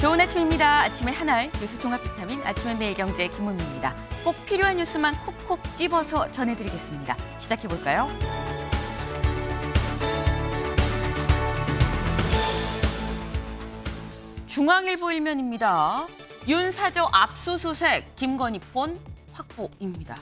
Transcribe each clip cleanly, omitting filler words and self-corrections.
좋은 아침입니다. 아침의 하나를 뉴스 종합 비타민 아침의 매일경제 김은미입니다. 꼭 필요한 뉴스만 콕콕 집어서 전해드리겠습니다. 시작해볼까요? 중앙일보 일면입니다. 윤 사저 압수수색, 김건희 폰 확보입니다.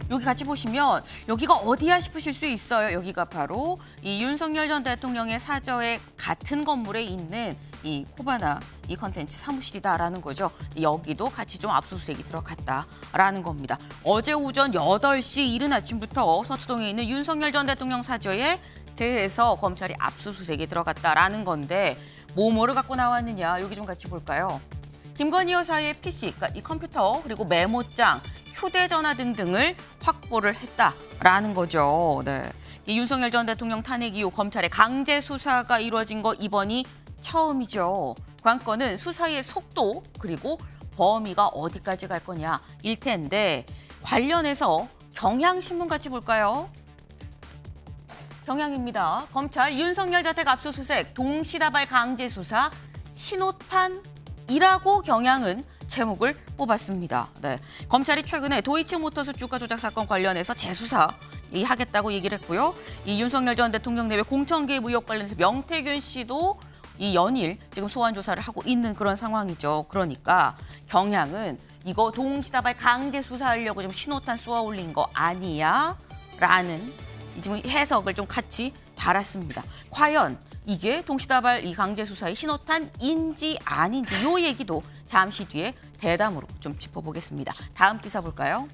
여기 같이 보시면 여기가 어디야 싶으실 수 있어요. 여기가 바로 이 윤석열 전 대통령의 사저의 같은 건물에 있는 이 코바나 이 컨텐츠 사무실이다라는 거죠. 여기도 같이 좀 압수수색이 들어갔다라는 겁니다. 어제 오전 8시 이른 아침부터 서초동에 있는 윤석열 전 대통령 사저에 대해서 검찰이 압수수색이 들어갔다라는 건데 뭐를 갖고 나왔느냐 여기 좀 같이 볼까요? 김건희 여사의 PC, 그러니까 이 컴퓨터 그리고 메모장, 휴대전화 등등을 확보를 했다라는 거죠. 네. 이 윤석열 전 대통령 탄핵 이후 검찰의 강제 수사가 이루어진 거 이번이 처음이죠. 관건은 수사의 속도 그리고 범위가 어디까지 갈 거냐일 텐데 관련해서 경향신문 같이 볼까요? 경향입니다. 검찰 윤석열 자택 압수수색 동시다발 강제 수사 신호탄이라고 경향은 제목을 뽑았습니다. 네. 검찰이 최근에 도이치모터스 주가 조작 사건 관련해서 재수사 하겠다고 얘기를 했고요. 이 윤석열 전 대통령 내외 공천 개입 의혹 관련해서 명태균 씨도 이 연일 지금 소환 조사를 하고 있는 그런 상황이죠. 그러니까 경향은 이거 동시다발 강제 수사하려고 좀 신호탄 쏘아 올린 거 아니야? 라는 지금 해석을 좀 같이 달았습니다. 과연 이게 동시다발 이 강제 수사의 신호탄인지 아닌지 요 얘기도 잠시 뒤에 대담으로 좀 짚어보겠습니다. 다음 기사 볼까요?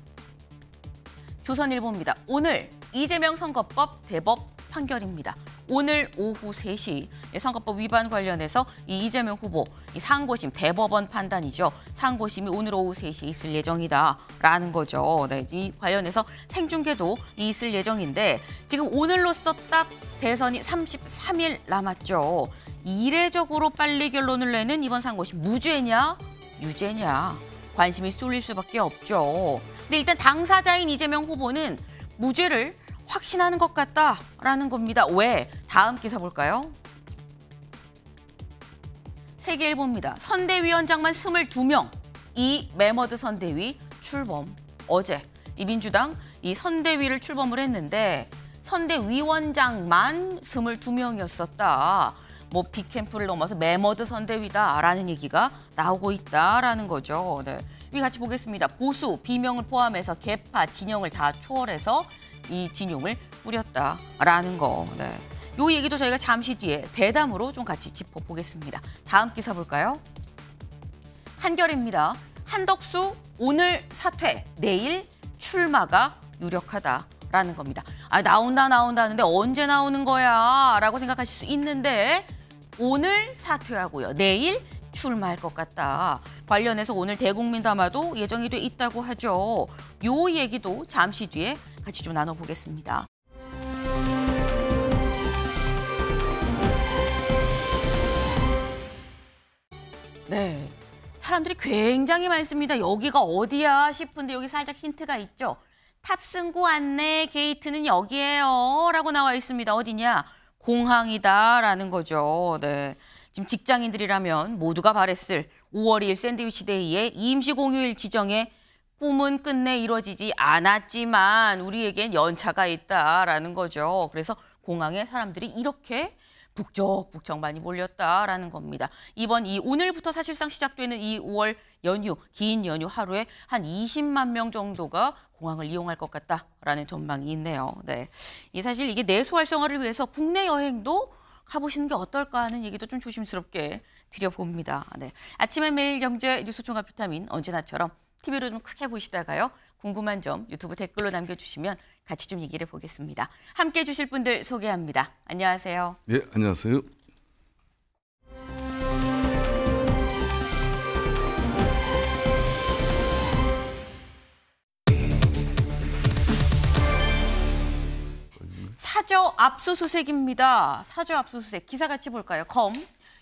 조선일보입니다. 오늘 이재명 선거법 대법 판결입니다. 오늘 오후 3시 선거법 위반 관련해서 이 이재명 후보 이 상고심 대법원 판단이죠. 상고심이 오늘 오후 3시에 있을 예정이다라는 거죠. 네, 이 관련해서 생중계도 있을 예정인데 지금 오늘로써 딱 대선이 33일 남았죠. 이례적으로 빨리 결론을 내는 이번 상고심 무죄냐 유죄냐 관심이 쏠릴 수밖에 없죠. 근데 일단 당사자인 이재명 후보는 무죄를 확신하는 것 같다라는 겁니다. 왜? 다음 기사 볼까요? 세계일보입니다. 선대위원장만 22명. 이 매머드 선대위 출범. 어제 이 민주당 이 선대위를 출범을 했는데 선대위원장만 22명이었었다. 뭐 빅캠프를 넘어서 매머드 선대위다라는 얘기가 나오고 있다라는 거죠. 네. 위 같이 보겠습니다. 보수, 비명을 포함해서 계파, 진영을 다 초월해서 이 진용을 뿌렸다라는 거. 네. 요 얘기도 저희가 잠시 뒤에 대담으로 좀 같이 짚어보겠습니다. 다음 기사 볼까요? 한겨레입니다. 한덕수 오늘 사퇴, 내일 출마가 유력하다라는 겁니다. 아, 나온다 하는데 언제 나오는 거야? 라고 생각하실 수 있는데 오늘 사퇴하고요. 내일 출마할 것 같다. 관련해서 오늘 대국민 담화도 예정이 돼 있다고 하죠. 요 얘기도 잠시 뒤에 같이 좀 나눠보겠습니다. 네, 사람들이 굉장히 많습니다. 여기가 어디야 싶은데 여기 살짝 힌트가 있죠. 탑승구 안내 게이트는 여기예요 라고 나와 있습니다. 어디냐? 공항이다라는 거죠. 네. 지금 직장인들이라면 모두가 바랬을 5월 2일 샌드위치 데이의 임시 공휴일 지정에 꿈은 끝내 이루어지지 않았지만 우리에겐 연차가 있다라는 거죠. 그래서 공항에 사람들이 이렇게 북적북적 많이 몰렸다라는 겁니다. 이번 오늘부터 사실상 시작되는 이 5월 연휴, 긴 연휴 하루에 한 20만 명 정도가 공항을 이용할 것 같다라는 전망이 있네요. 네, 사실 이게 내수 활성화를 위해서 국내 여행도 가보시는 게 어떨까 하는 얘기도 좀 조심스럽게 드려봅니다. 네, 아침의 매일 경제 뉴스 종합 비타민 언제나처럼 TV로 좀 크게 보시다가요. 궁금한 점 유튜브 댓글로 남겨주시면 같이 좀 얘기를 보겠습니다. 함께해 주실 분들 소개합니다. 안녕하세요. 네, 안녕하세요. 사저 압수수색입니다. 사저 압수수색 기사 같이 볼까요?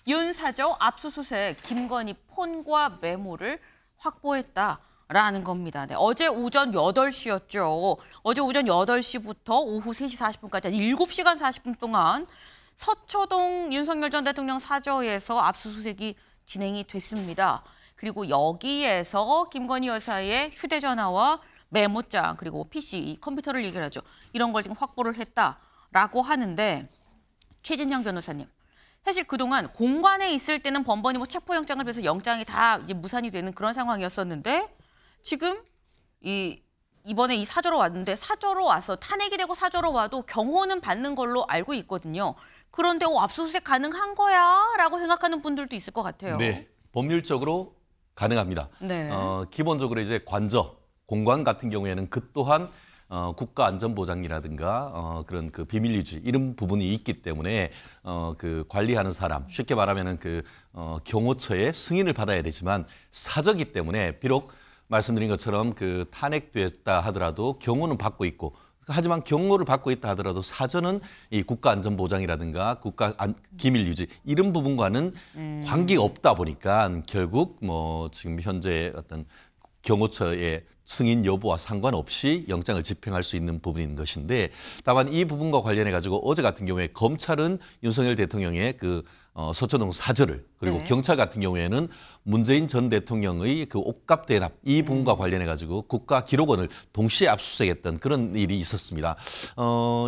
윤 사저 압수수색 김건희 폰과 메모를 확보했다라는 겁니다. 네, 어제 오전 8시였죠. 어제 오전 8시부터 오후 3시 40분까지 한 7시간 40분 동안 서초동 윤석열 전 대통령 사저에서 압수수색이 진행이 됐습니다. 그리고 여기에서 김건희 여사의 휴대전화와 메모장 그리고 PC, 컴퓨터를 얘기를 하죠. 이런 걸 지금 확보를 했다라고 하는데 최진영 변호사님. 사실 그동안 공관에 있을 때는 번번이 뭐 체포영장을 빼서 영장이 다 이제 무산이 되는 그런 상황이었었는데 지금 이번에 이 사저로 왔는데 사저로 와서 탄핵이 되고 사저로 와도 경호는 받는 걸로 알고 있거든요. 그런데 압수수색 가능한 거야? 라고 생각하는 분들도 있을 것 같아요. 네, 법률적으로 가능합니다. 네. 기본적으로 이제 관저, 공관 같은 경우에는 그 또한 국가안전보장이라든가 그런 그 비밀 유지 이런 부분이 있기 때문에 그 관리하는 사람 쉽게 말하면은 그 경호처의 승인을 받아야 되지만 사저기 때문에 비록 말씀드린 것처럼 그 탄핵됐다 하더라도 경호는 받고 있고 하지만 경호를 받고 있다 하더라도 사전은 이 국가안전보장이라든가 기밀 유지 이런 부분과는 관계가 없다 보니까 결국 뭐 지금 현재 어떤 경호처의 승인 여부와 상관없이 영장을 집행할 수 있는 부분인 것인데 다만 이 부분과 관련해 가지고 어제 같은 경우에 검찰은 윤석열 대통령의 그 서초동 사저를 그리고 네. 경찰 같은 경우에는 문재인 전 대통령의 그 옷값 대납 이 부분과 관련해 가지고 국가기록원을 동시에 압수수색했던 그런 일이 있었습니다.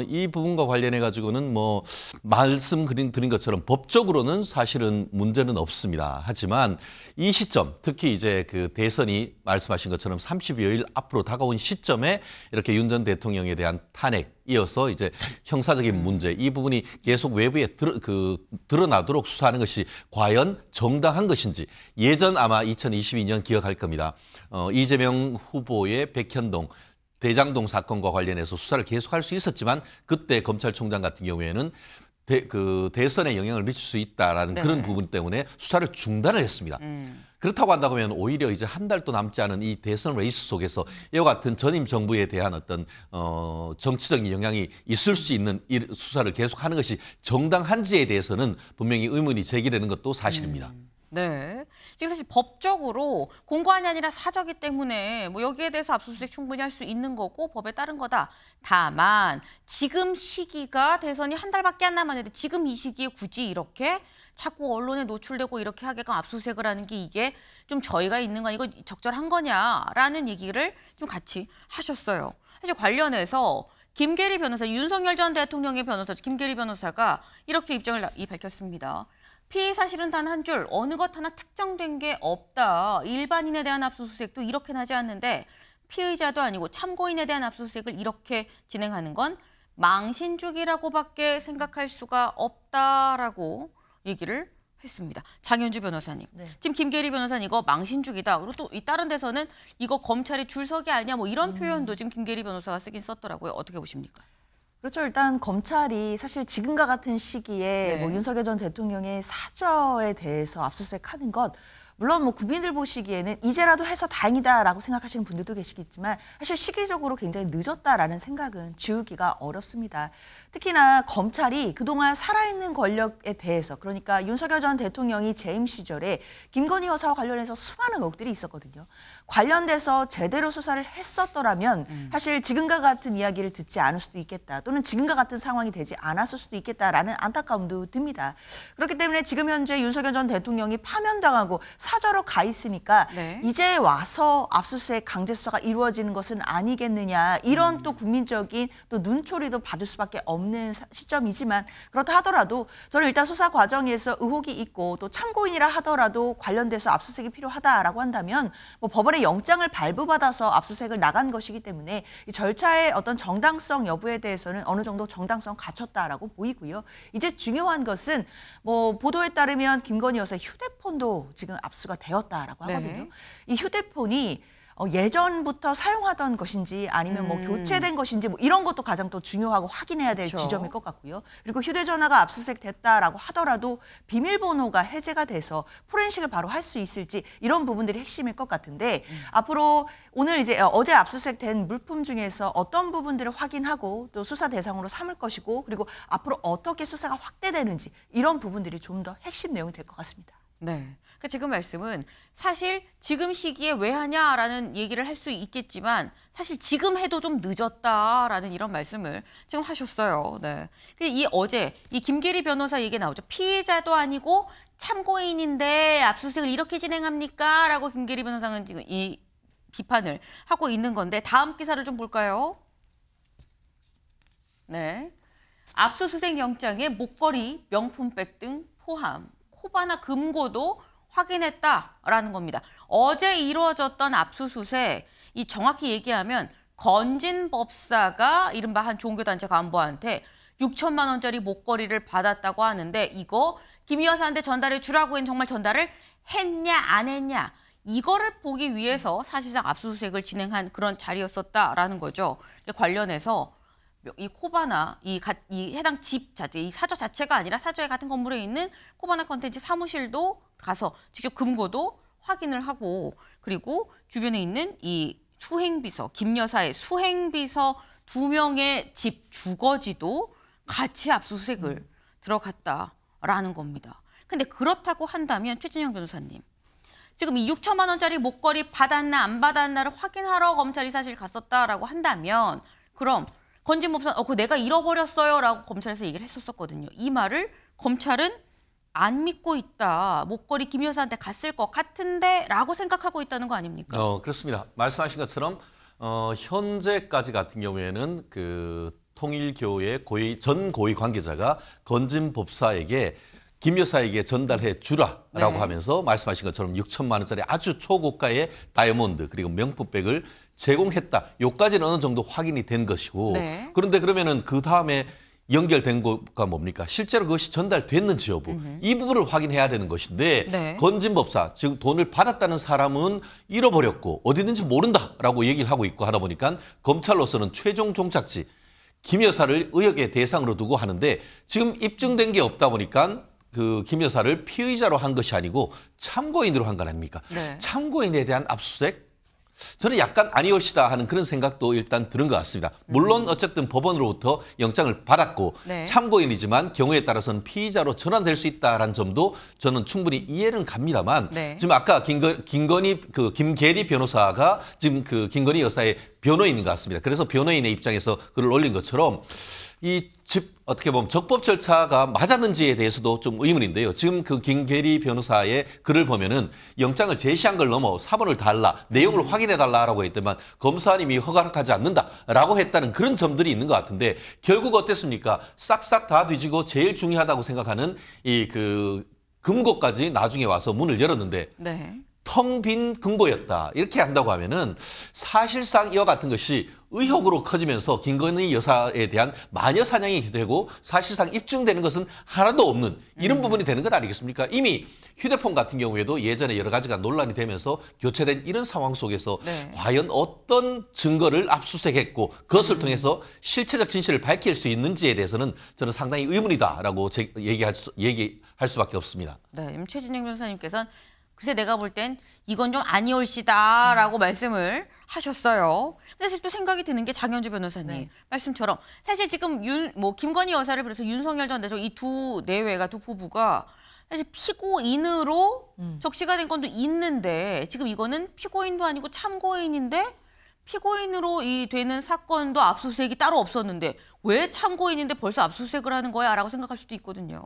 이 부분과 관련해 가지고는 뭐 말씀드린 것처럼 법적으로는 사실은 문제는 없습니다. 하지만 이 시점 특히 이제 그 대선이 말씀하신 것처럼 30여일 앞으로 다가온 시점에 이렇게 윤 전 대통령에 대한 탄핵 이어서 이제 형사적인 문제 이 부분이 계속 외부에 드러나도록 수사하는 것이 과연 정당한 것인지 예전 아마 2022년 기억할 겁니다. 이재명 후보의 백현동 대장동 사건과 관련해서 수사를 계속할 수 있었지만 그때 검찰총장 같은 경우에는 대선에 영향을 미칠 수 있다라는 네. 그런 부분 때문에 수사를 중단을 했습니다. 그렇다고 한다고 하면 오히려 이제 한 달도 남지 않은 이 대선 레이스 속에서 이와 같은 전임 정부에 대한 어떤 정치적인 영향이 있을 수 있는 수사를 계속하는 것이 정당한지에 대해서는 분명히 의문이 제기되는 것도 사실입니다. 네. 지금 사실 법적으로 공관이 아니라 사저기 때문에 뭐 여기에 대해서 압수수색 충분히 할 수 있는 거고 법에 따른 거다. 다만 지금 시기가 대선이 한 달밖에 안 남았는데 지금 이 시기에 굳이 이렇게 자꾸 언론에 노출되고 이렇게 하게끔 압수수색을 하는 게 이게 좀 저희가 있는 거 이거 적절한 거냐라는 얘기를 좀 같이 하셨어요. 사실 관련해서 김계리 변호사, 윤석열 전 대통령의 변호사 김계리 변호사가 이렇게 입장을 밝혔습니다. 피의 사실은 단 한 줄, 어느 것 하나 특정된 게 없다. 일반인에 대한 압수수색도 이렇게 하지 않는데 피의자도 아니고 참고인에 대한 압수수색을 이렇게 진행하는 건 망신주기라고밖에 생각할 수가 없다라고 얘기를 했습니다. 장현주 변호사님. 네. 지금 김계리 변호사님 이거 망신주기다. 그리고 또 이 다른 데서는 이거 검찰이 줄서기 아니냐 뭐 이런 표현도 지금 김계리 변호사가 쓰긴 썼더라고요. 어떻게 보십니까? 그렇죠. 일단 검찰이 사실 지금과 같은 시기에 네. 뭐 윤석열 전 대통령의 사저에 대해서 압수수색하는 것 물론 뭐 국민들 보시기에는 이제라도 해서 다행이다라고 생각하시는 분들도 계시겠지만 사실 시기적으로 굉장히 늦었다라는 생각은 지우기가 어렵습니다. 특히나 검찰이 그동안 살아있는 권력에 대해서 그러니까 윤석열 전 대통령이 재임 시절에 김건희 여사와 관련해서 수많은 의혹들이 있었거든요. 관련돼서 제대로 수사를 했었더라면 사실 지금과 같은 이야기를 듣지 않을 수도 있겠다. 또는 지금과 같은 상황이 되지 않았을 수도 있겠다라는 안타까움도 듭니다. 그렇기 때문에 지금 현재 윤석열 전 대통령이 파면당하고 사저로 가 있으니까 네. 이제 와서 압수수색 강제 수사가 이루어지는 것은 아니겠느냐 이런 또 국민적인 또 눈초리도 받을 수밖에 없는 시점이지만 그렇다 하더라도 저는 일단 수사 과정에서 의혹이 있고 또 참고인이라 하더라도 관련돼서 압수수색이 필요하다라고 한다면 뭐 법원의 영장을 발부받아서 압수수색을 나간 것이기 때문에 이 절차의 어떤 정당성 여부에 대해서는 어느 정도 정당성 갖췄다라고 보이고요. 이제 중요한 것은 뭐 보도에 따르면 김건희 여사의 휴대폰도 지금 압수가 되었다라고 하거든요. 네. 이 휴대폰이 예전부터 사용하던 것인지 아니면 뭐 교체된 것인지 뭐 이런 것도 가장 또 중요하고 확인해야 될 그렇죠. 지점일 것 같고요. 그리고 휴대전화가 압수수색됐다라고 하더라도 비밀번호가 해제가 돼서 포렌식을 바로 할 수 있을지 이런 부분들이 핵심일 것 같은데 앞으로 오늘 이제 어제 압수수색된 물품 중에서 어떤 부분들을 확인하고 또 수사 대상으로 삼을 것이고 그리고 앞으로 어떻게 수사가 확대되는지 이런 부분들이 좀 더 핵심 내용이 될 것 같습니다. 네. 그 지금 말씀은 사실 지금 시기에 왜 하냐라는 얘기를 할 수 있겠지만 사실 지금 해도 좀 늦었다라는 이런 말씀을 지금 하셨어요. 네. 근데 이 어제 이 김계리 변호사 얘기 나오죠. 피의자도 아니고 참고인인데 압수수색을 이렇게 진행합니까? 라고 김계리 변호사는 지금 이 비판을 하고 있는 건데 다음 기사를 좀 볼까요? 네. 압수수색 영장에 목걸이, 명품백 등 포함, 코바나 금고도 확인했다라는 겁니다. 어제 이루어졌던 압수수색, 이 정확히 얘기하면 건진 법사가 이른바 한 종교단체 간부한테 6천만 원짜리 목걸이를 받았다고 하는데 이거 김 여사한테 전달해 주라고 했는 정말 전달을 했냐 안 했냐 이거를 보기 위해서 사실상 압수수색을 진행한 그런 자리였었다라는 거죠. 관련해서 이 코바나 이 해당 집 자체, 이 사저 자체가 아니라 사저의 같은 건물에 있는 코바나 컨텐츠 사무실도 가서 직접 금고도 확인을 하고 그리고 주변에 있는 이 수행비서, 김 여사의 수행비서 2명의 집 주거지도 같이 압수수색을 들어갔다라는 겁니다. 근데 그렇다고 한다면 최진영 변호사님, 지금 이 6천만 원짜리 목걸이 받았나 안 받았나를 확인하러 검찰이 사실 갔었다라고 한다면 그럼 건진법사, 그거 내가 잃어버렸어요라고 검찰에서 얘기를 했었거든요. 이 말을 검찰은 안 믿고 있다. 목걸이 김 여사한테 갔을 것 같은데라고 생각하고 있다는 거 아닙니까? 그렇습니다. 말씀하신 것처럼 현재까지 같은 경우에는 그 통일교의 전 고위 관계자가 건진법사에게 김 여사에게 전달해 주라라고 네. 하면서 말씀하신 것처럼 6천만 원짜리 아주 초고가의 다이아몬드 그리고 명품백을 제공했다. 요까지는 어느 정도 확인이 된 것이고 네. 그런데 그러면은 그 다음에 연결된 거가 뭡니까? 실제로 그것이 전달됐는지 여부 이 부분을 확인해야 되는 것인데 네. 건진법사 즉 돈을 받았다는 사람은 잃어버렸고 어디 있는지 모른다라고 얘기를 하고 있고 하다 보니까 검찰로서는 최종 종착지 김 여사를 의혹의 대상으로 두고 하는데 지금 입증된 게 없다 보니까 그 김 여사를 피의자로 한 것이 아니고 참고인으로 한 거 아닙니까? 네. 참고인에 대한 압수수색? 저는 약간 아니올시다 하는 그런 생각도 일단 들은 것 같습니다. 물론 어쨌든 법원으로부터 영장을 받았고 네. 참고인이지만 경우에 따라서는 피의자로 전환될 수 있다라는 점도 저는 충분히 이해는 갑니다만 네. 지금 아까 김계리 변호사가 지금 그 김건희 여사의 변호인인 것 같습니다. 그래서 변호인의 입장에서 글을 올린 것처럼 이 어떻게 보면 적법 절차가 맞았는지에 대해서도 좀 의문인데요. 지금 그 김계리 변호사의 글을 보면은 영장을 제시한 걸 넘어 사본을 달라, 내용을 확인해 달라라고 했더만 검사님이 허가하지 않는다라고 했다는 그런 점들이 있는 것 같은데 결국 어땠습니까? 싹싹 다 뒤지고 제일 중요하다고 생각하는 이 그 금고까지 나중에 와서 문을 열었는데 네. 텅 빈 금고였다. 이렇게 한다고 하면은 사실상 이와 같은 것이 의혹으로 커지면서 김건희 여사에 대한 마녀 사냥이 되고 사실상 입증되는 것은 하나도 없는 이런 부분이 되는 것 아니겠습니까? 이미 휴대폰 같은 경우에도 예전에 여러 가지가 논란이 되면서 교체된 이런 상황 속에서 네. 과연 어떤 증거를 압수수색했고 그것을 통해서 실체적 진실을 밝힐 수 있는지에 대해서는 저는 상당히 의문이다라고 얘기할 수밖에 없습니다. 네, 최진영 변호사님께서는 글쎄 내가 볼 땐 이건 좀 아니올시다라고 말씀을 하셨어요. 근데 사실 또 생각이 드는 게 장현주 변호사님 네. 말씀처럼 사실 지금 김건희 여사를 비롯해서 윤석열 전 대통령 이 두 내외가 두 부부가 사실 피고인으로 적시가 된 건도 있는데 지금 이거는 피고인도 아니고 참고인인데 피고인으로 이 되는 사건도 압수수색이 따로 없었는데 왜 참고인인데 벌써 압수수색을 하는 거야라고 생각할 수도 있거든요.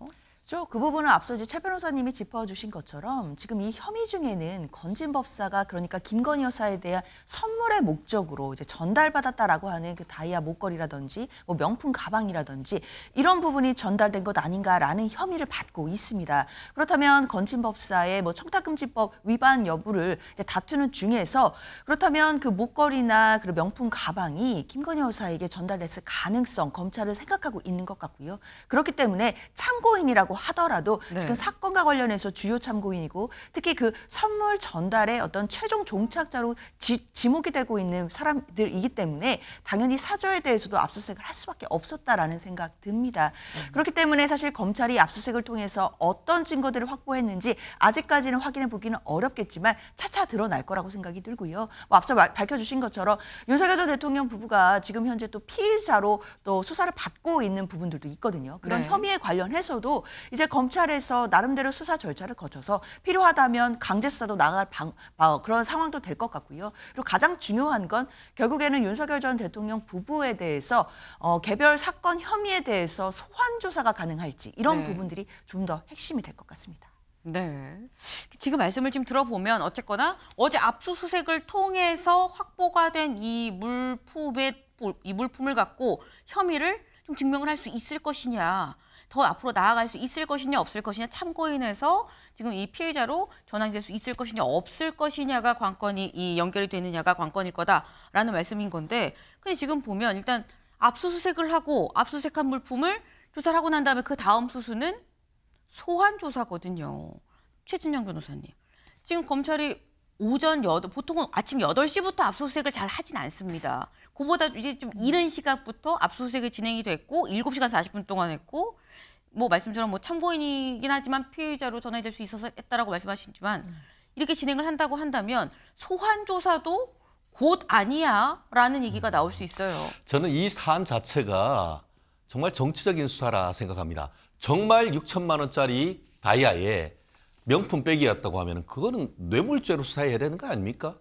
그 부분은 앞서 이제 최 변호사님이 짚어주신 것처럼 지금 이 혐의 중에는 건진법사가 그러니까 김건희 여사에 대한 선물의 목적으로 이제 전달받았다라고 하는 그 다이아 목걸이라든지 뭐 명품 가방이라든지 이런 부분이 전달된 것 아닌가라는 혐의를 받고 있습니다. 그렇다면 건진법사의 뭐 청탁금지법 위반 여부를 이제 다투는 중에서 그렇다면 그 목걸이나 그 명품 가방이 김건희 여사에게 전달됐을 가능성 검찰은 생각하고 있는 것 같고요. 그렇기 때문에 참고인이라고 하더라도 네. 지금 사건과 관련해서 주요 참고인이고 특히 그 선물 전달의 어떤 최종 종착자로 지목이 되고 있는 사람들이기 때문에 당연히 사저에 대해서도 압수수색을 할 수밖에 없었다라는 생각 듭니다. 그렇기 때문에 사실 검찰이 압수수색을 통해서 어떤 증거들을 확보했는지 아직까지는 확인해 보기는 어렵겠지만 차차 드러날 거라고 생각이 들고요. 뭐 앞서 밝혀주신 것처럼 윤석열 전 대통령 부부가 지금 현재 또 피의자로 또 수사를 받고 있는 부분들도 있거든요. 그런 네. 혐의에 관련해서도 이제 검찰에서 나름대로 수사 절차를 거쳐서 필요하다면 강제 수사도 나갈 그런 상황도 될 것 같고요. 그리고 가장 중요한 건 결국에는 윤석열 전 대통령 부부에 대해서 개별 사건 혐의에 대해서 소환 조사가 가능할지 이런 부분들이 좀 더 핵심이 될 것 같습니다. 네. 지금 말씀을 좀 들어보면 어쨌거나 어제 압수수색을 통해서 확보가 된 이 물품을 갖고 혐의를 좀 증명을 할 수 있을 것이냐, 더 앞으로 나아갈 수 있을 것이냐 없을 것이냐, 참고인에서 지금 이 피해자로 전환이 될 수 있을 것이냐 없을 것이냐가 관건이 이 연결이 되느냐가 관건일 거다라는 말씀인 건데, 근데 지금 보면 일단 압수수색을 하고 압수수색한 물품을 조사를 하고 난 다음에 그 다음 수순은 소환 조사거든요. 최진영 변호사님. 지금 검찰이 보통은 아침 8시부터 압수수색을 잘 하진 않습니다. 그보다 이제 좀 이른 시각부터 압수수색이 진행이 됐고 7시간 40분 동안 했고 뭐 말씀처럼 뭐 참고인이긴 하지만 피의자로 전환이 될 수 있어서 했다라고 말씀하시지만 이렇게 진행을 한다고 한다면 소환 조사도 곧 아니야라는 얘기가 나올 수 있어요. 저는 이 사안 자체가 정말 정치적인 수사라 생각합니다. 정말 6천만 원짜리 다이아에 명품 백이었다고 하면 그거는 뇌물죄로 수사해야 되는 거 아닙니까?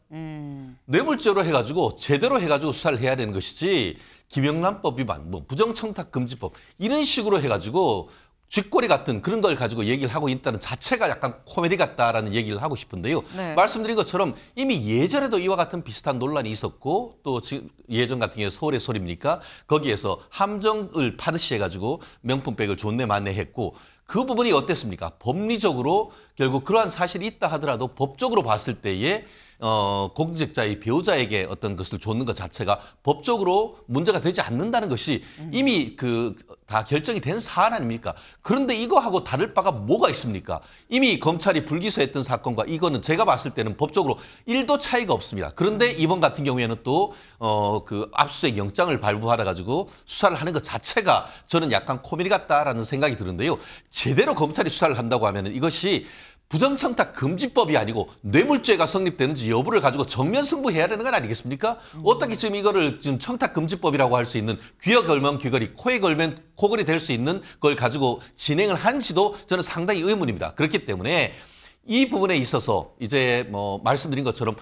뇌물죄로 해가지고 제대로 해가지고 수사를 해야 되는 것이지 김영란법 위반, 뭐 부정청탁금지법 이런 식으로 해가지고 쥐꼬리 같은 그런 걸 가지고 얘기를 하고 있다는 자체가 약간 코미디 같다라는 얘기를 하고 싶은데요. 네. 말씀드린 것처럼 이미 예전에도 이와 같은 비슷한 논란이 있었고 또 예전 같은 경우에 서울의 소리입니까? 거기에서 함정을 파듯이 해가지고 명품백을 존내 만내 했고 그 부분이 어땠습니까? 법리적으로 결국 그러한 사실이 있다 하더라도 법적으로 봤을 때에 공직자의 배우자에게 어떤 것을 줬는 것 자체가 법적으로 문제가 되지 않는다는 것이 이미 다 결정이 된 사안 아닙니까? 그런데 이거하고 다를 바가 뭐가 있습니까? 이미 검찰이 불기소했던 사건과 이거는 제가 봤을 때는 법적으로 1도 차이가 없습니다. 그런데 이번 같은 경우에는 또 압수수색 영장을 발부하라 가지고 수사를 하는 것 자체가 저는 약간 코미디 같다라는 생각이 드는데요. 제대로 검찰이 수사를 한다고 하면 이것이 부정청탁금지법이 아니고 뇌물죄가 성립되는지 여부를 가지고 정면 승부해야 되는 건 아니겠습니까? 어떻게 지금 이거를 지금 청탁금지법이라고 할 수 있는 귀에 걸면 귀걸이, 코에 걸면 코걸이 될 수 있는 걸 가지고 진행을 한지도 저는 상당히 의문입니다. 그렇기 때문에 이 부분에 있어서 이제 뭐 말씀드린 것처럼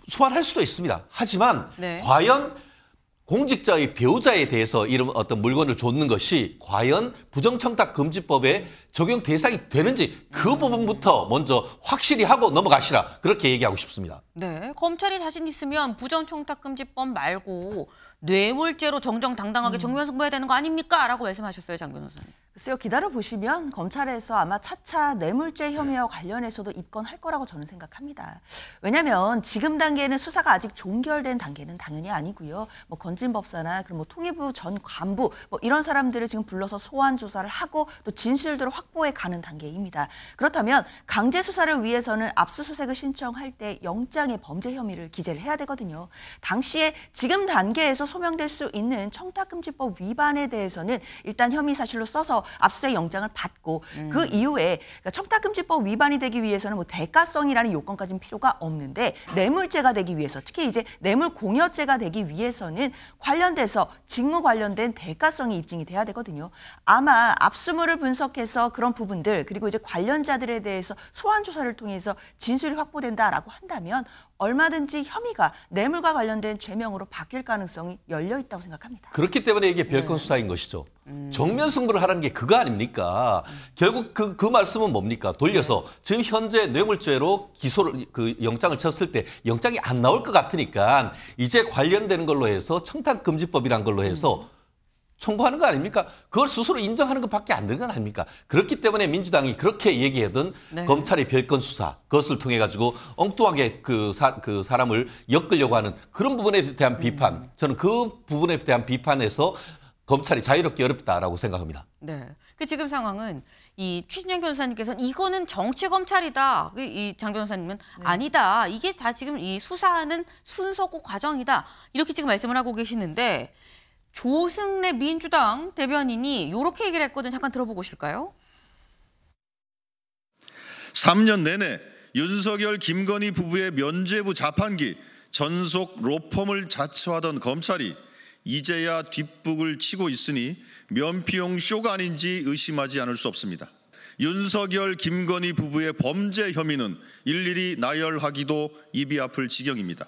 소환할 수도 있습니다. 하지만 과연 공직자의 배우자에 대해서 이런 어떤 물건을 줬는 것이 과연 부정청탁금지법에 적용 대상이 되는지 그 부분부터 먼저 확실히 하고 넘어가시라 그렇게 얘기하고 싶습니다. 네, 검찰이 자신 있으면 부정청탁금지법 말고 뇌물죄로 정정당당하게 정면 승부해야 되는 거 아닙니까? 라고 말씀하셨어요, 장 변호사님. 글쎄요, 기다려보시면 검찰에서 아마 차차 뇌물죄 혐의와 관련해서도 입건할 거라고 저는 생각합니다. 왜냐하면 지금 단계는 수사가 아직 종결된 단계는 당연히 아니고요. 뭐 건진법사나 그리고 뭐 통일부 전 간부 뭐 이런 사람들을 지금 불러서 소환 조사를 하고 또 진술들을 확보해 가는 단계입니다. 그렇다면 강제 수사를 위해서는 압수수색을 신청할 때 영장의 범죄 혐의를 기재를 해야 되거든요. 당시에 지금 단계에서 소명될 수 있는 청탁금지법 위반에 대해서는 일단 혐의 사실로 써서 압수수색 영장을 받고 그 이후에 그러니까 청탁금지법 위반이 되기 위해서는 뭐 대가성이라는 요건까지는 필요가 없는데 뇌물죄가 되기 위해서 특히 이제 뇌물공여죄가 되기 위해서는 관련돼서 직무 관련된 대가성이 입증이 돼야 되거든요. 아마 압수물을 분석해서 그런 부분들 그리고 이제 관련자들에 대해서 소환 조사를 통해서 진술이 확보된다라고 한다면 얼마든지 혐의가 뇌물과 관련된 죄명으로 바뀔 가능성이 열려 있다고 생각합니다. 그렇기 때문에 이게 별건 수사인 것이죠. 정면 승부를 하라는 게 그거 아닙니까? 결국 그 말씀은 뭡니까? 돌려서 지금 현재 뇌물죄로 기소를 영장을 쳤을 때 영장이 안 나올 것 같으니까 이제 관련되는 걸로 해서 청탁금지법이란 걸로 해서 청구하는 거 아닙니까? 그걸 스스로 인정하는 것밖에 안 되는 건 아닙니까? 그렇기 때문에 민주당이 그렇게 얘기하던 검찰의 별건 수사 그것을 통해 가지고 엉뚱하게 그 사람을 엮으려고 하는 그런 부분에 대한 비판 저는 그 부분에 대한 비판에서 검찰이 자유롭게 어렵다라고 생각합니다. 네. 그 지금 상황은 이 최진영 변호사님께서는 이거는 정치 검찰이다. 이 장 변호사님은 아니다. 이게 다 지금 이 수사하는 순서고 과정이다. 이렇게 지금 말씀을 하고 계시는데 조승래 민주당 대변인이 이렇게 얘기를 했거든요. 잠깐 들어보고 오실까요? 3년 내내 윤석열, 김건희 부부의 면죄부 자판기, 전속 로펌을 자처하던 검찰이 이제야 뒷북을 치고 있으니 면피용 쇼가 아닌지 의심하지 않을 수 없습니다. 윤석열, 김건희 부부의 범죄 혐의는 일일이 나열하기도 입이 아플 지경입니다.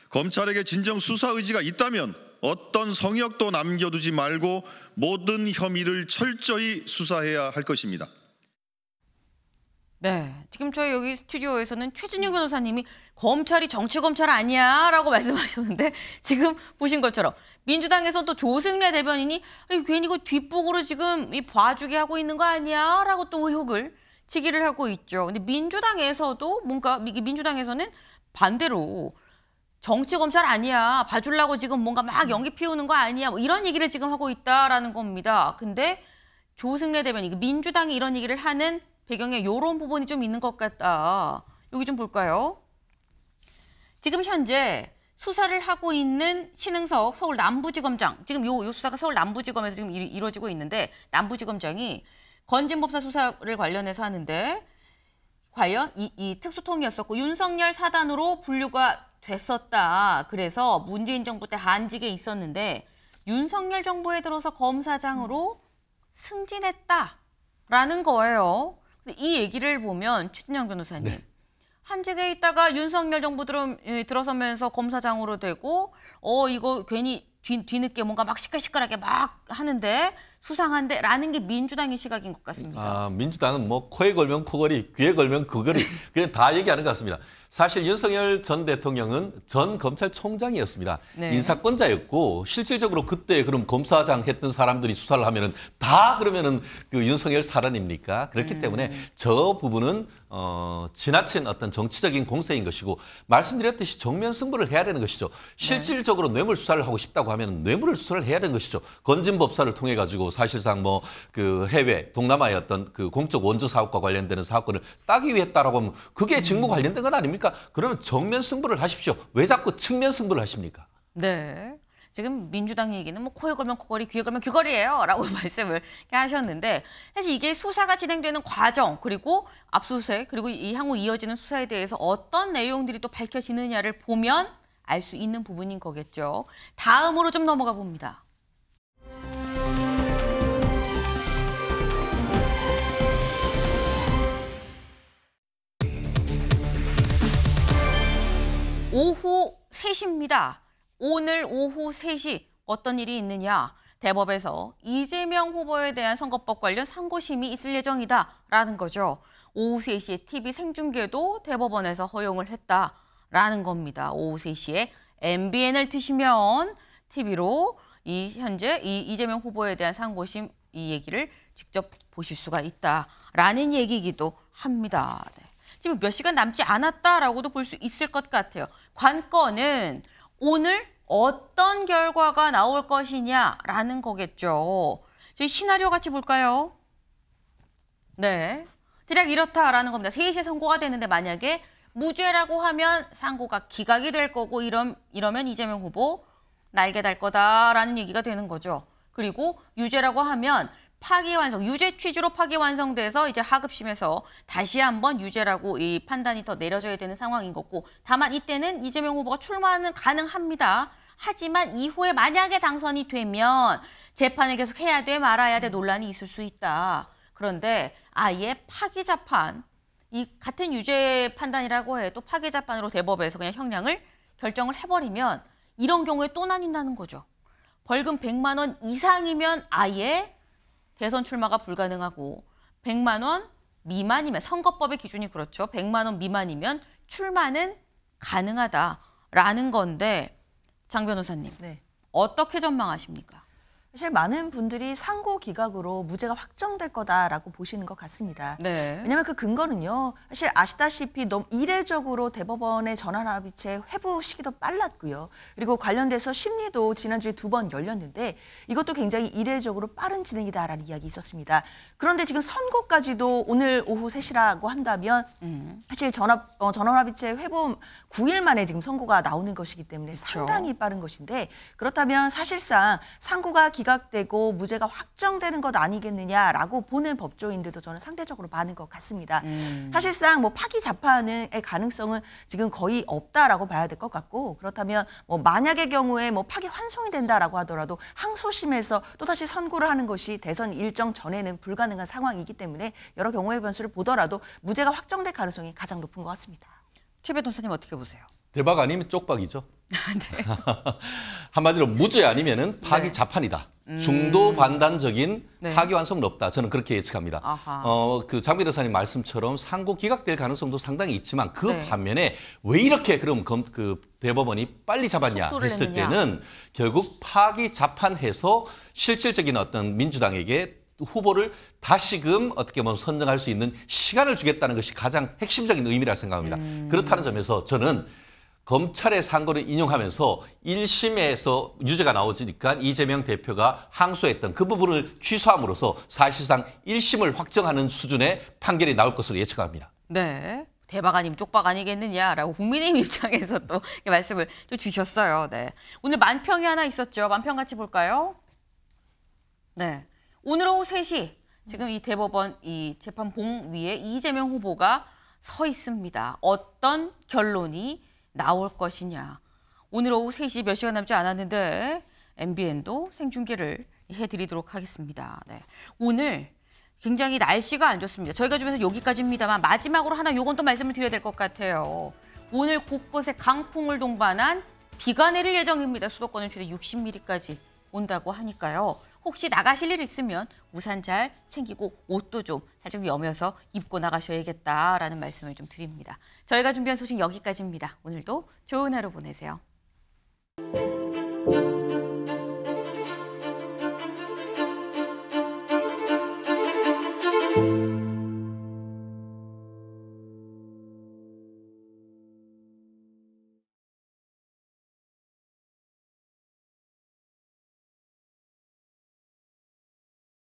검찰에게 진정 수사 의지가 있다면 어떤 성역도 남겨두지 말고 모든 혐의를 철저히 수사해야 할 것입니다. 네, 지금 저희 여기 스튜디오에서는 최진영 변호사님이 검찰이 정치 검찰 아니야라고 말씀하셨는데 지금 보신 것처럼 민주당에서 또 조승래 대변인이 괜히 그 뒷북으로 지금 이 봐주게 하고 있는 거 아니야라고 또 의혹을 제기를 하고 있죠. 근데 민주당에서도 뭔가 민주당에서는 반대로 정치 검찰 아니야, 봐주려고 지금 뭔가 막 연기 피우는 거 아니야, 뭐 이런 얘기를 지금 하고 있다라는 겁니다. 근데 조승래 대변인, 민주당이 이런 얘기를 하는 배경에 이런 부분이 좀 있는 것 같다. 여기 좀 볼까요? 지금 현재 수사를 하고 있는 신흥석 서울 남부지검장, 지금 요 수사가 서울 남부지검에서 지금 이루어지고 있는데 남부지검장이 건진법사 수사를 관련해서 하는데 과연 이 특수통이었었고 윤석열 사단으로 분류가 됐었다. 그래서 문재인 정부 때 한직에 있었는데 윤석열 정부에 들어서 검사장으로 승진했다라는 거예요. 이 얘기를 보면 최진영 변호사님, 네. 한직에 있다가 윤석열 정부 들어서면서 검사장으로 되고 이거 괜히 뒤늦게 뭔가 막 시끌시끌하게 막 하는데 수상한데 라는 게 민주당의 시각인 것 같습니다. 민주당은 뭐 코에 걸면 코걸이, 귀에 걸면 그거리 그냥 다 얘기하는 것 같습니다. 사실 윤석열 전 대통령은 전 검찰총장이었습니다. 네. 인사권자였고 실질적으로 그때 그럼 검사장 했던 사람들이 수사를 하면은 다 그러면은 그 윤석열 사단입니까? 그렇기 때문에 저 부분은 지나친 어떤 정치적인 공세인 것이고 말씀드렸듯이 정면 승부를 해야 되는 것이죠. 실질적으로 뇌물 수사를 하고 싶다고 하면 뇌물 수사를 해야 되는 것이죠. 건진법사를 통해 가지고 사실상 뭐 그 해외 동남아의 어떤 그 공적 원조 사업과 관련되는 사업권을 따기 위해 했다라고 하면 그게 직무 관련된 건 아닙니까? 그러면 정면 승부를 하십시오. 왜 자꾸 측면 승부를 하십니까? 네. 지금 민주당 얘기는 뭐 코에 걸면 코걸이, 귀에 걸면 귀걸이에요 라고 말씀을 하셨는데 사실 이게 수사가 진행되는 과정 그리고 압수수색 그리고 이 향후 이어지는 수사에 대해서 어떤 내용들이 또 밝혀지느냐를 보면 알 수 있는 부분인 거겠죠. 다음으로 좀 넘어가 봅니다. 오후 3시입니다. 오늘 오후 3시 어떤 일이 있느냐. 대법에서 이재명 후보에 대한 선거법 관련 상고심이 있을 예정이다라는 거죠. 오후 3시에 TV 생중계도 대법원에서 허용을 했다라는 겁니다. 오후 3시에 MBN을 트시면 TV로 현재 이재명 후보에 대한 상고심 이 얘기를 직접 보실 수가 있다라는 얘기이기도 합니다. 네. 지금 몇 시간 남지 않았다라고도 볼 수 있을 것 같아요. 관건은 오늘 어떤 결과가 나올 것이냐라는 거겠죠. 저희 시나리오 같이 볼까요? 네, 대략 이렇다라는 겁니다. 3시에 선고가 되는데 만약에 무죄라고 하면 상고가 기각이 될 거고 이러면 이재명 후보 날개 달 거다라는 얘기가 되는 거죠. 그리고 유죄라고 하면 파기환송, 유죄 취지로 파기환송돼서 이제 하급심에서 다시 한번 유죄라고 이 판단이 더 내려져야 되는 상황인 거고 다만 이때는 이재명 후보가 출마는 가능합니다. 하지만 이후에 만약에 당선이 되면 재판을 계속 해야 돼 말아야 돼 논란이 있을 수 있다. 그런데 아예 파기자판, 이 같은 유죄 판단이라고 해도 파기자판으로 대법에서 그냥 형량을 결정을 해버리면 이런 경우에 또 나뉜다는 거죠. 벌금 100만 원 이상이면 아예 대선 출마가 불가능하고 100만 원 미만이면 선거법의 기준이 그렇죠. 100만 원 미만이면 출마는 가능하다라는 건데 장 변호사님 네. 어떻게 전망하십니까? 사실 많은 분들이 상고 기각으로 무죄가 확정될 거다라고 보시는 것 같습니다. 네. 왜냐하면 그 근거는요. 사실 아시다시피 너무 이례적으로 대법원의 전환합의체 회부 시기도 빨랐고요. 그리고 관련돼서 심리도 지난주에 2번 열렸는데 이것도 굉장히 이례적으로 빠른 진행이다라는 이야기 있었습니다. 그런데 지금 선고까지도 오늘 오후 3시라고 한다면 사실 전환합의체 회부 9일 만에 지금 선고가 나오는 것이기 때문에 상당히 빠른 것인데 그렇다면 사실상 상고가 기각 기각되고 무죄가 확정되는 것 아니겠느냐라고 보는 법조인들도 저는 상대적으로 많은 것 같습니다. 사실상 뭐 파기 재판의 가능성은 지금 거의 없다라고 봐야 될 것 같고, 그렇다면 뭐 만약의 경우에 뭐 파기 환송이 된다라고 하더라도 항소심에서 또다시 선고를 하는 것이 대선 일정 전에는 불가능한 상황이기 때문에 여러 경우의 변수를 보더라도 무죄가 확정될 가능성이 가장 높은 것 같습니다. 최 변호사님 어떻게 보세요? 대박 아니면 쪽박이죠. 네. 한마디로 무죄 아니면은 파기 자판이다. 중도 반단적인 네. 파기환송은 없다. 저는 그렇게 예측합니다. 아하. 그 장 변호사님 말씀처럼 상고 기각될 가능성도 상당히 있지만 그 네. 반면에 왜 이렇게 그럼 그 대법원이 빨리 잡았냐 속도를 했을 냈느냐. 때는 결국 파기 자판해서 실질적인 어떤 민주당에게 후보를 다시금 어떻게 보면 선정할 수 있는 시간을 주겠다는 것이 가장 핵심적인 의미라 생각합니다. 그렇다는 점에서 저는 검찰의 상고를 인용하면서 1심에서 유죄가 나오니까 이재명 대표가 항소했던 그 부분을 취소함으로써 사실상 1심을 확정하는 수준의 판결이 나올 것으로 예측합니다. 네. 대박 아니면 쪽박 아니겠느냐라고 국민의힘 입장에서 또 말씀을 또 주셨어요. 네. 오늘 만평이 하나 있었죠. 만평 같이 볼까요? 네. 오늘 오후 3시 지금 이 대법원 이 재판봉 위에 이재명 후보가 서 있습니다. 어떤 결론이 나올 것이냐. 오늘 오후 3시 몇 시간 남지 않았는데 MBN도 생중계를 해드리도록 하겠습니다. 네. 오늘 굉장히 날씨가 안 좋습니다. 저희가 주면서 여기까지입니다만 마지막으로 하나 요건 또 말씀을 드려야 될 것 같아요. 오늘 곳곳에 강풍을 동반한 비가 내릴 예정입니다. 수도권은 최대 60mm까지 온다고 하니까요. 혹시 나가실 일 있으면 우산 잘 챙기고 옷도 좀 여며서 입고 나가셔야겠다라는 말씀을 좀 드립니다. 저희가 준비한 소식 여기까지입니다. 오늘도 좋은 하루 보내세요.